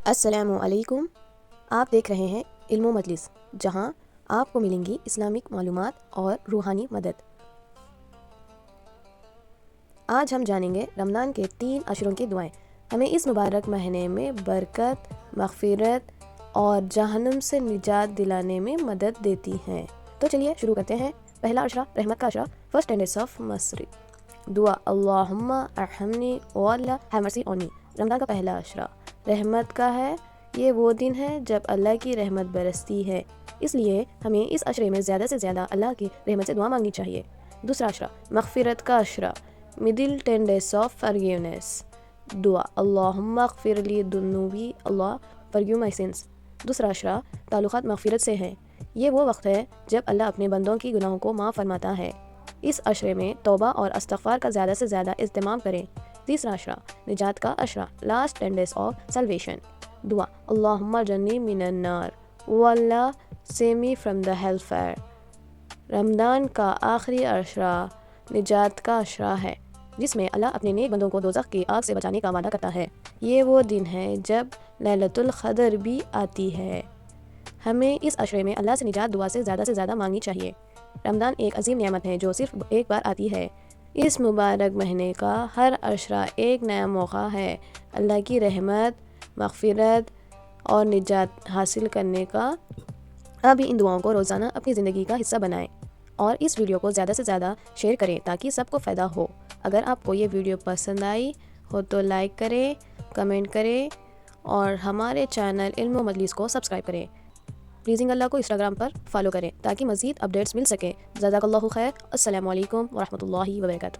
السلام علیکم، آپ دیکھ رہے ہیں علم و مجلس، جہاں آپ کو ملیں گی اسلامک معلومات اور روحانی مدد۔ آج ہم جانیں گے رمضان کے 3 عشروں کی دعائیں ہمیں اس مبارک مہینے میں برکت، مغفرت اور جہنم سے نجات دلانے میں مدد دیتی ہیں۔ تو چلیے شروع کرتے ہیں۔ پہلا عشرہ رحمت کا عشرہ، فرسٹ 10 days آف مصری دعا اللہم ارحمنی او اللہ ہیو مرسی آن می۔ رمضان کا پہلا عشرہ رحمت کا ہے۔ یہ وہ دن ہے جب اللہ کی رحمت برستی ہے، اس لیے ہمیں اس عشرے میں زیادہ سے زیادہ اللہ کی رحمت سے دعا مانگنی چاہیے۔ دوسرا عشرہ مغفرت کا عشرہ، مڈل 10 days آف فرگیونیس دعا اللہم اغفر لی ذنوبی اللہ فرگیو مائی سنس۔ دوسرا عشرہ تعلقات مغفرت سے ہے۔ یہ وہ وقت ہے جب اللہ اپنے بندوں کی گناہوں کو معاف فرماتا ہے۔ اس عشرے میں توبہ اور استغفار کا زیادہ سے زیادہ اہتمام کریں۔ تیسرا عشرہ نجات کا عشرہ، لاسٹ 10 days آف سلویشن دعا اللہم اجرنی من النار واللہ save me from the hell fire. Ramzan کا آخری عشرہ نجات کا عشرہ ہے، جس میں اللہ اپنے نیک بندوں کو دوزخ کی آگ سے بچانے کا وعدہ کرتا ہے۔ یہ وہ دن ہے جب لیلۃ القدر بھی آتی ہے۔ ہمیں اس عشرے میں اللہ سے نجات دعا سے زیادہ مانگنی چاہیے۔ رمضان ایک عظیم نعمت ہے جو صرف ایک بار آتی ہے۔ اس مبارک مہینے کا ہر عشرہ ایک نیا موقع ہے اللہ کی رحمت، مغفرت اور نجات حاصل کرنے کا۔ اب ان دعاؤں کو روزانہ اپنی زندگی کا حصہ بنائیں اور اس ویڈیو کو زیادہ سے زیادہ شیئر کریں تاکہ سب کو فائدہ ہو۔ اگر آپ کو یہ ویڈیو پسند آئی ہو تو لائک کریں، کمنٹ کریں اور ہمارے چینل علم و مجلس کو سبسکرائب کریں۔ پلیزنگ اللہ کو انسٹاگرام پر فالو کریں تاکہ مزید اپڈیٹس مل سکیں۔ جزاک اللہ خیر۔ السلام علیکم ورحمۃ اللہ وبرکاتہ۔